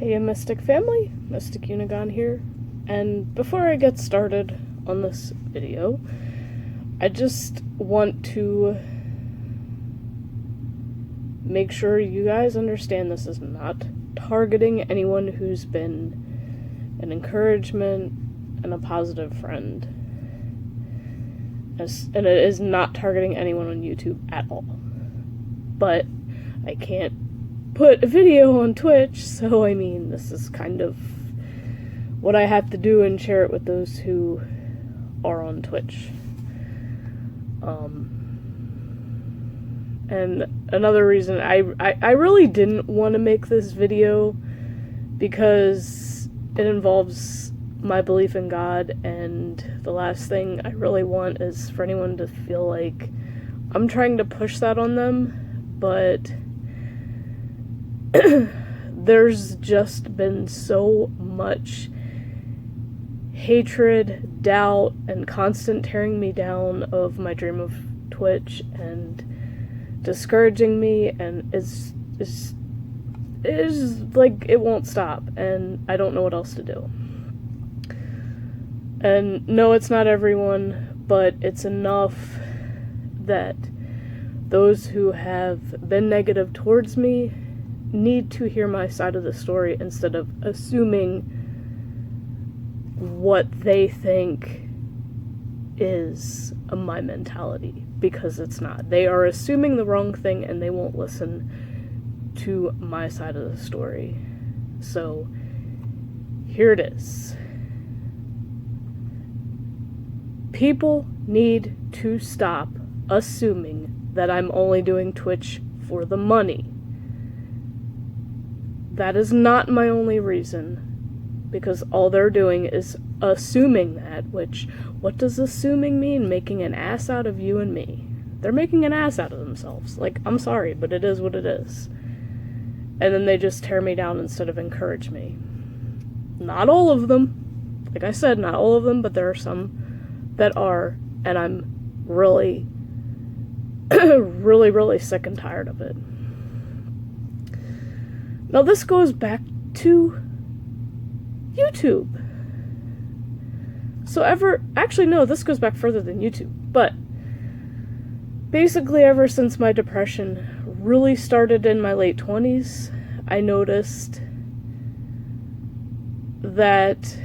Hey Mystic family, Mystic Unigon here, and before I get started on this video, I just want to make sure you guys understand this is not targeting anyone who's been an encouragement and a positive friend. And it is not targeting anyone on YouTube at all. But I can't put a video on Twitch, so I mean, this is kind of what I have to do and share it with those who are on Twitch. And another reason, I really didn't want to make this video because it involves my belief in God, and the last thing I really want is for anyone to feel like I'm trying to push that on them, but there's just been so much hatred, doubt, and constant tearing me down of my dream of Twitch and discouraging me, and it's like it won't stop, and I don't know what else to do. And no, it's not everyone, but it's enough that those who have been negative towards me need to hear my side of the story instead of assuming what they think is my mentality, because it's not. They are assuming the wrong thing and they won't listen to my side of the story. So here it is. People need to stop assuming that I'm only doing Twitch for the money. That is not my only reason, because all they're doing is assuming that, which, what does assuming mean? Making an ass out of you and me. They're making an ass out of themselves. Like, I'm sorry, but it is what it is. And then they just tear me down instead of encourage me. Not all of them. Like I said, not all of them, but there are some that are, and I'm really, really sick and tired of it. Now this goes back to YouTube. So this goes back further than YouTube, but basically ever since my depression really started in my late 20s, I noticed that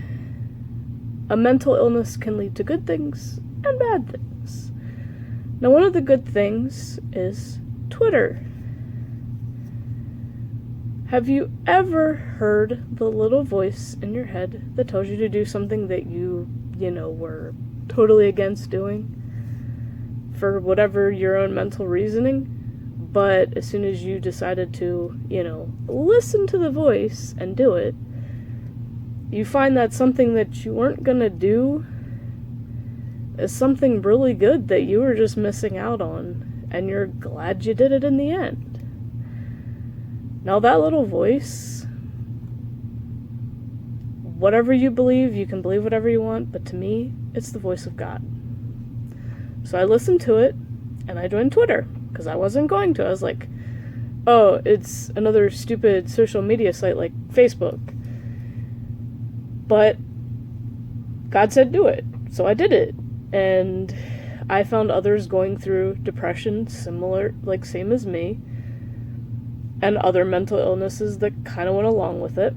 a mental illness can lead to good things and bad things. Now, one of the good things is Twitter. Have you ever heard the little voice in your head that tells you to do something that you were totally against doing for whatever your own mental reasoning? But as soon as you decided to, listen to the voice and do it, you find that something that you weren't gonna do is something really good that you were just missing out on, and you're glad you did it in the end. Now that little voice, whatever you believe, you can believe whatever you want, but to me, it's the voice of God. So I listened to it, and I joined Twitter, because I wasn't going to. I was like, oh, it's another stupid social media site like Facebook. But God said do it, so I did it. And I found others going through depression same as me, and other mental illnesses that kind of went along with it.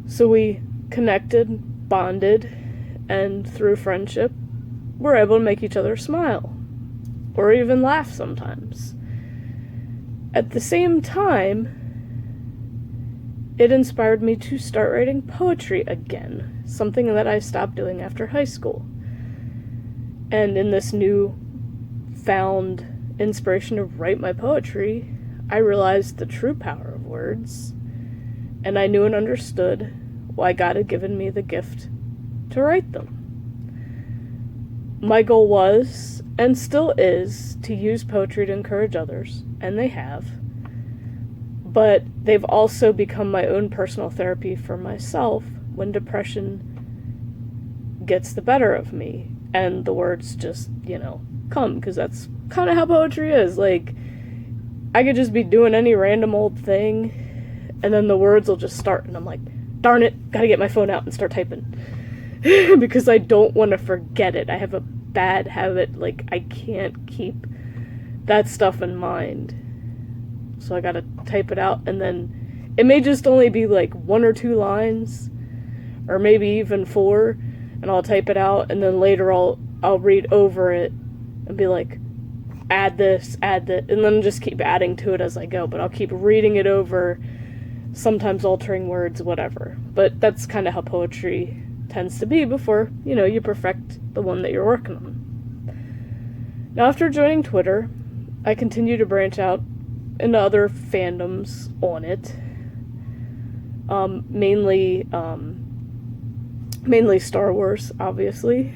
So we connected, bonded, and through friendship, we're able to make each other smile, or even laugh sometimes. At the same time, it inspired me to start writing poetry again, something that I stopped doing after high school. And in this new found inspiration to write my poetry, I realized the true power of words, and I knew and understood why God had given me the gift to write them. My goal was, and still is, to use poetry to encourage others, and they have, but they've also become my own personal therapy for myself when depression gets the better of me, and the words just, come, because that's kind of how poetry is. Like, I could just be doing any random old thing, and then the words will just start, and I'm like, darn it, gotta get my phone out and start typing. Because I don't want to forget it. I have a bad habit, like, I can't keep that stuff in mind. So I gotta type it out, and then it may just only be like 1 or 2 lines, or maybe even 4, and I'll type it out, and then later I'll read over it and be like, add this, and then just keep adding to it as I go, but I'll keep reading it over, sometimes altering words, whatever. But that's kind of how poetry tends to be before, you perfect the one that you're working on. Now, after joining Twitter, I continue to branch out into other fandoms on it. Mainly Star Wars, obviously,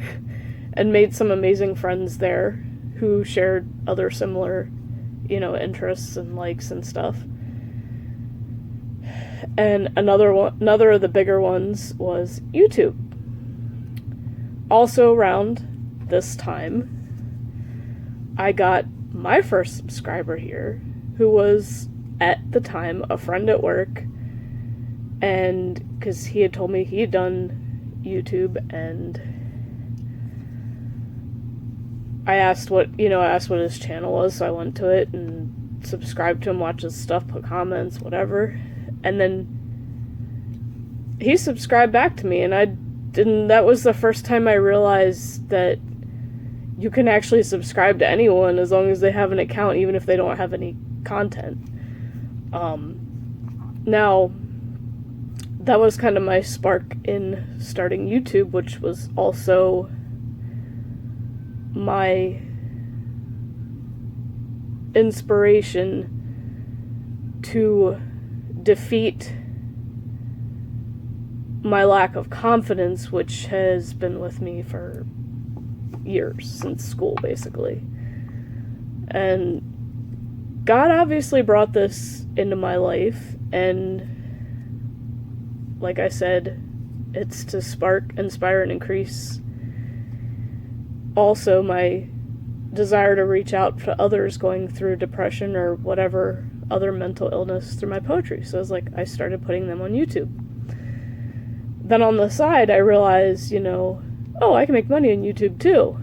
and made some amazing friends there who shared other similar, interests and likes and stuff. And another of the bigger ones was YouTube. Also around this time, I got my first subscriber here, who was, at the time, a friend at work, and because he had told me he had done YouTube, and I asked what his channel was, so I went to it and subscribed to him, watched his stuff, put comments, whatever, and then he subscribed back to me, and that was the first time I realized that you can actually subscribe to anyone as long as they have an account, even if they don't have any content. Now, that was kind of my spark in starting YouTube, which was also my inspiration to defeat my lack of confidence, which has been with me for years, since school, basically. And God obviously brought this into my life, and like I said, it's to spark, inspire, and increase also my desire to reach out to others going through depression or whatever other mental illness through my poetry. So I started putting them on YouTube. Then on the side, I realized, I can make money on YouTube too.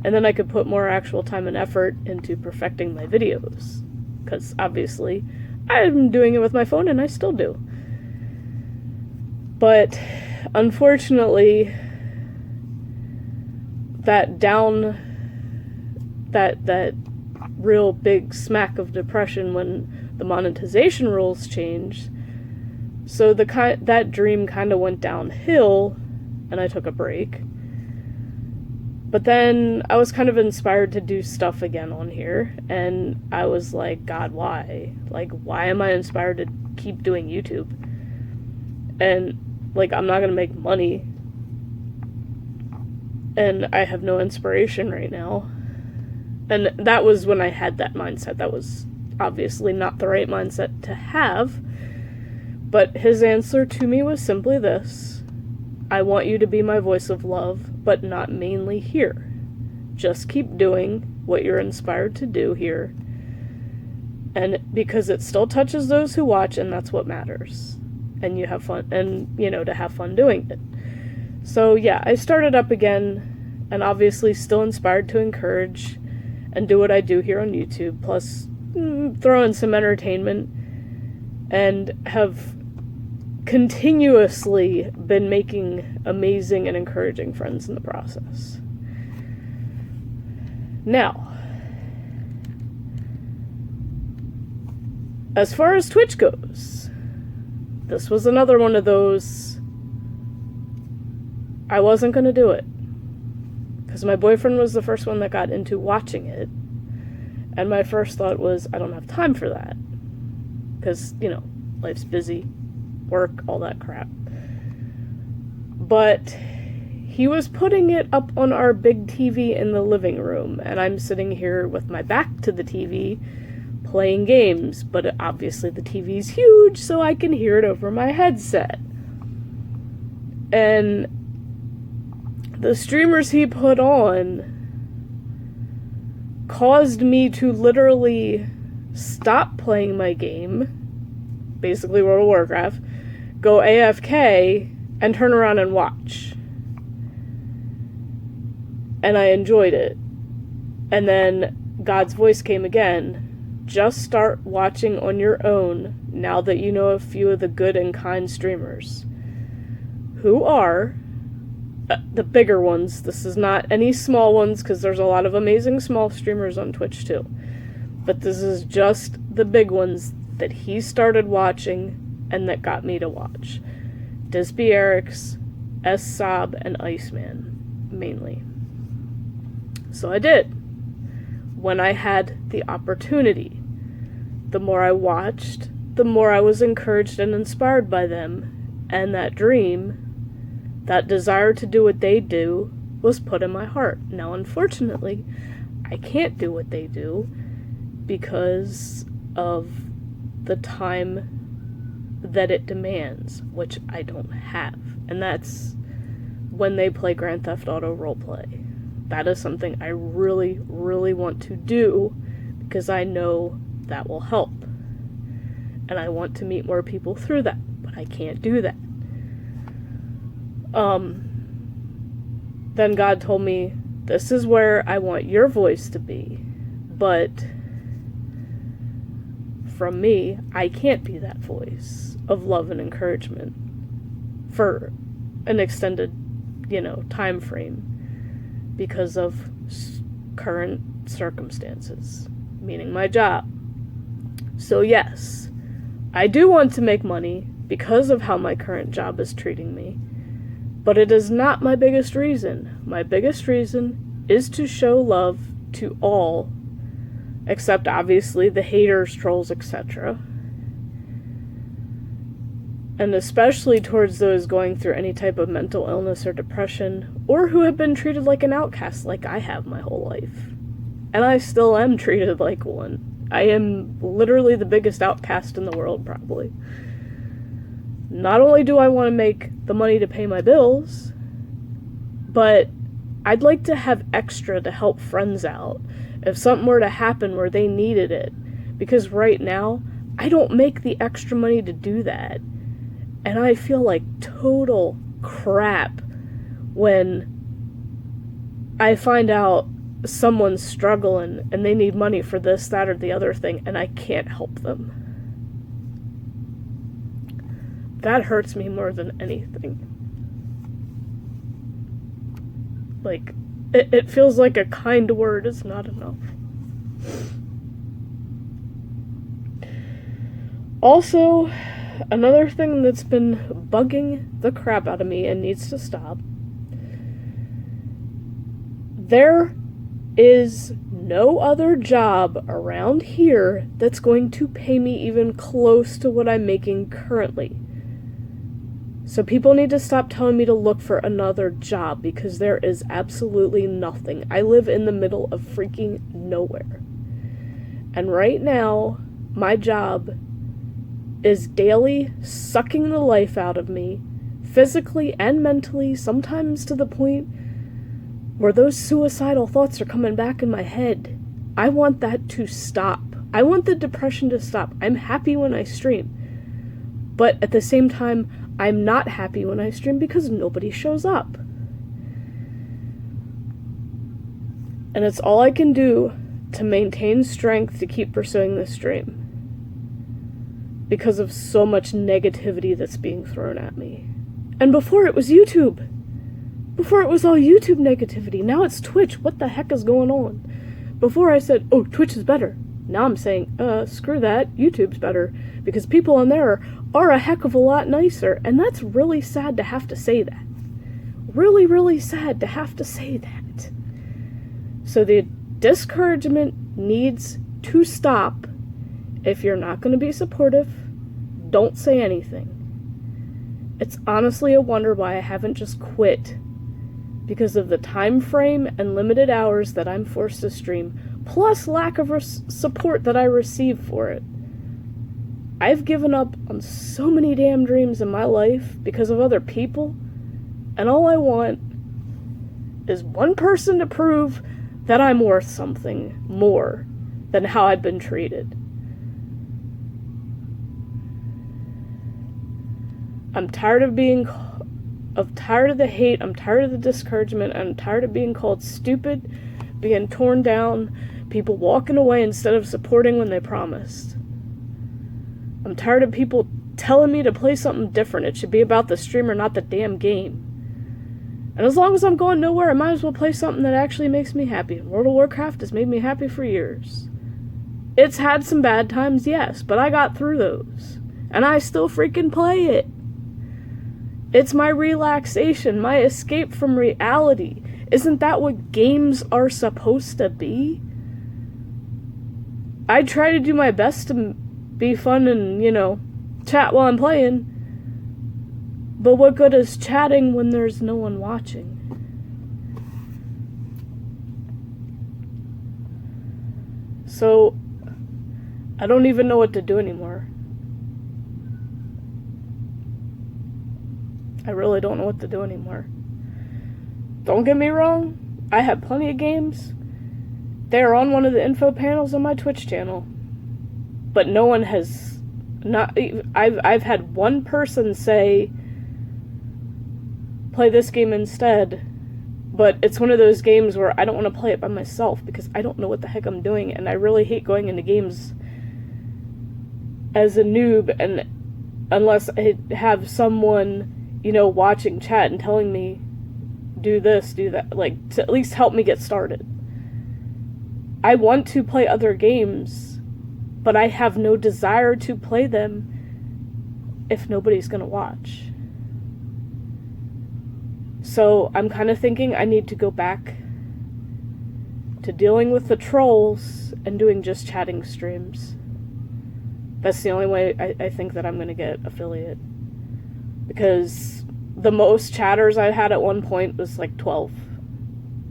And then I could put more actual time and effort into perfecting my videos. Because obviously, I'm doing it with my phone, and I still do. But unfortunately, that real big smack of depression when the monetization rules changed, so that dream kind of went downhill, and I took a break. But then I was kind of inspired to do stuff again on here, and I was like, God, why? Why am I inspired to keep doing YouTube? And, I'm not gonna make money, and I have no inspiration right now. And that was when I had that mindset. That was obviously not the right mindset to have. But his answer to me was simply this: I want you to be my voice of love, but not mainly here. Just keep doing what you're inspired to do here. And because it still touches those who watch, and that's what matters. And you have fun, and, to have fun doing it. So yeah, I started up again, and obviously still inspired to encourage and do what I do here on YouTube, plus throw in some entertainment, and have continuously been making amazing and encouraging friends in the process. Now, as far as Twitch goes, this was another one of those, I wasn't going to do it. Because my boyfriend was the first one that got into watching it. And my first thought was, I don't have time for that. Because, life's busy, work, all that crap. But he was putting it up on our big TV in the living room, and I'm sitting here with my back to the TV playing games, but obviously the TV's huge, so I can hear it over my headset. And the streamers he put on caused me to literally stop playing my game basically World of Warcraft, go AFK, and turn around and watch. And I enjoyed it. And then God's voice came again. Just start watching on your own now that you know a few of the good and kind streamers. Who are the bigger ones. This is not any small ones, because there's a lot of amazing small streamers on Twitch too. But this is just the big ones that he started watching and that got me to watch. Disby Erics, S-Sob, and Iceman, mainly. So I did. When I had the opportunity. The more I watched, the more I was encouraged and inspired by them. And that dream, that desire to do what they do, was put in my heart. Now, unfortunately, I can't do what they do because of the time that it demands, which I don't have. And that's when they play Grand Theft Auto roleplay. That is something I really, really want to do because I know that will help. And I want to meet more people through that, but I can't do that. Then God told me, this is where I want your voice to be, but from me, I can't be that voice of love and encouragement for an extended, time frame because of current circumstances, meaning my job. So yes, I do want to make money because of how my current job is treating me. But it is not my biggest reason. My biggest reason is to show love to all, except obviously the haters, trolls, etc. And especially towards those going through any type of mental illness or depression, or who have been treated like an outcast like I have my whole life. And I still am treated like one. I am literally the biggest outcast in the world, probably. Not only do I want to make the money to pay my bills, but I'd like to have extra to help friends out if something were to happen where they needed it. Because right now, I don't make the extra money to do that. And I feel like total crap when I find out someone's struggling and they need money for this, that, or the other thing, and I can't help them. That hurts me more than anything. Like, it feels like a kind word is not enough. Also, another thing that's been bugging the crap out of me and needs to stop. There is no other job around here that's going to pay me even close to what I'm making currently. So people need to stop telling me to look for another job because there is absolutely nothing. I live in the middle of freaking nowhere. And right now, my job is daily sucking the life out of me, physically and mentally, sometimes to the point where those suicidal thoughts are coming back in my head. I want that to stop. I want the depression to stop. I'm happy when I stream. But at the same time, I'm not happy when I stream because nobody shows up. And it's all I can do to maintain strength to keep pursuing this dream. Because of so much negativity that's being thrown at me. And before it was YouTube. Before it was all YouTube negativity. Now it's Twitch. What the heck is going on? Before I said, oh, Twitch is better. Now I'm saying, screw that. YouTube's better. Because people on there are a heck of a lot nicer. And that's really sad to have to say that. Really, really sad to have to say that. So the discouragement needs to stop. If you're not going to be supportive, don't say anything. It's honestly a wonder why I haven't just quit. Because of the time frame and limited hours that I'm forced to stream, plus lack of support that I receive for it. I've given up on so many damn dreams in my life because of other people, and all I want is one person to prove that I'm worth something more than how I've been treated. I'm tired of tired of the hate, I'm tired of the discouragement, I'm tired of being called stupid, being torn down, people walking away instead of supporting when they promised. I'm tired of people telling me to play something different. It should be about the streamer, not the damn game. And as long as I'm going nowhere, I might as well play something that actually makes me happy. World of Warcraft has made me happy for years. It's had some bad times, yes, but I got through those. And I still freaking play it. It's my relaxation, my escape from reality. Isn't that what games are supposed to be? I try to do my best to be fun and, chat while I'm playing. But what good is chatting when there's no one watching? So, I don't even know what to do anymore. I really don't know what to do anymore. Don't get me wrong, I have plenty of games. They're on one of the info panels on my Twitch channel. But no one has I've had one person say, play this game instead. But it's one of those games where I don't want to play it by myself because I don't know what the heck I'm doing, and I really hate going into games as a noob, and unless I have someone, watching chat and telling me, do this, do that, to at least help me get started. I want to play other games, but I have no desire to play them if nobody's gonna watch. So I'm kind of thinking I need to go back to dealing with the trolls and doing just chatting streams. That's the only way I think that I'm gonna get affiliate. Because the most chatters I had at one point was 12.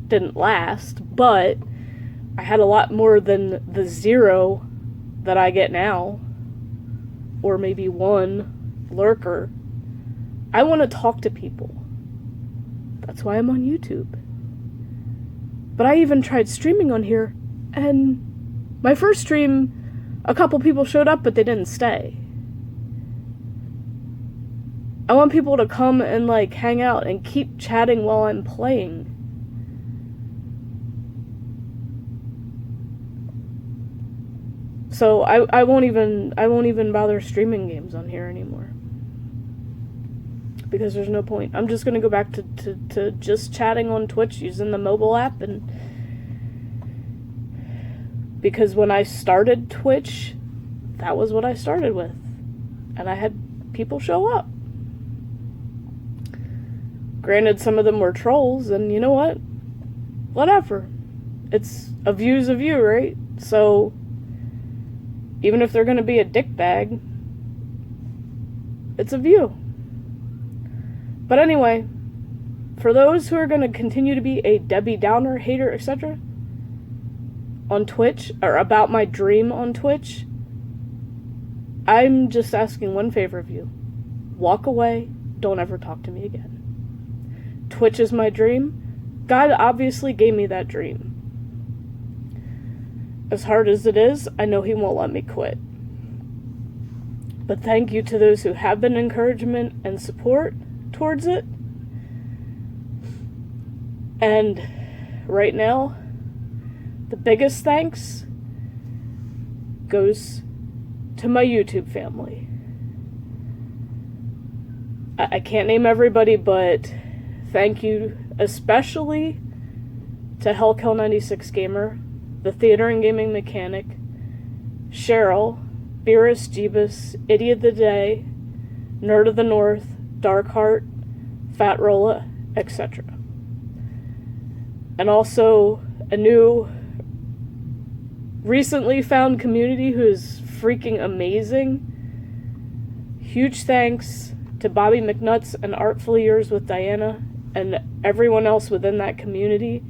Didn't last, but I had a lot more than the 0 that I get now. Or maybe 1 lurker. I want to talk to people. That's why I'm on YouTube. But I even tried streaming on here, and my first stream, a couple people showed up, but they didn't stay. I want people to come and hang out and keep chatting while I'm playing. So I won't even bother streaming games on here anymore. Because there's no point. I'm just gonna go back to just chatting on Twitch using the mobile app, and because when I started Twitch, that was what I started with. And I had people show up. Granted, some of them were trolls, and you know what? Whatever. It's a view's a view, right? So, even if they're gonna be a dickbag, it's a view. But anyway, for those who are gonna continue to be a Debbie Downer, hater, etc., on Twitch, or about my dream on Twitch, I'm just asking one favor of you. Walk away, don't ever talk to me again. Twitch is my dream. God obviously gave me that dream. As hard as it is, I know He won't let me quit. But thank you to those who have been encouragement and support towards it. And right now, the biggest thanks goes to my YouTube family. I can't name everybody, but thank you especially to Hellkill96 Gamer, the Theater and Gaming Mechanic, Cheryl, Beerus Jeebus, Idiot of the Day, Nerd of the North, Darkheart, Fat Rolla, etc. And also a new, recently found community who is freaking amazing. Huge thanks to Bobby McNuts and Artfully Yours with Diana and everyone else within that community.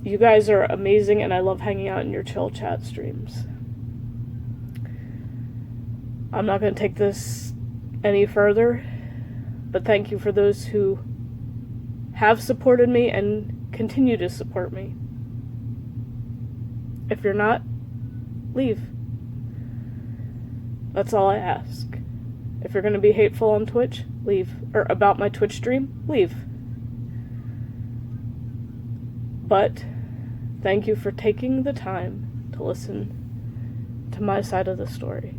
You guys are amazing, and I love hanging out in your chill chat streams. I'm not going to take this any further, but thank you for those who have supported me and continue to support me. If you're not, leave. That's all I ask. If you're going to be hateful on Twitch, leave. Or about my Twitch stream, leave. But thank you for taking the time to listen to my side of the story.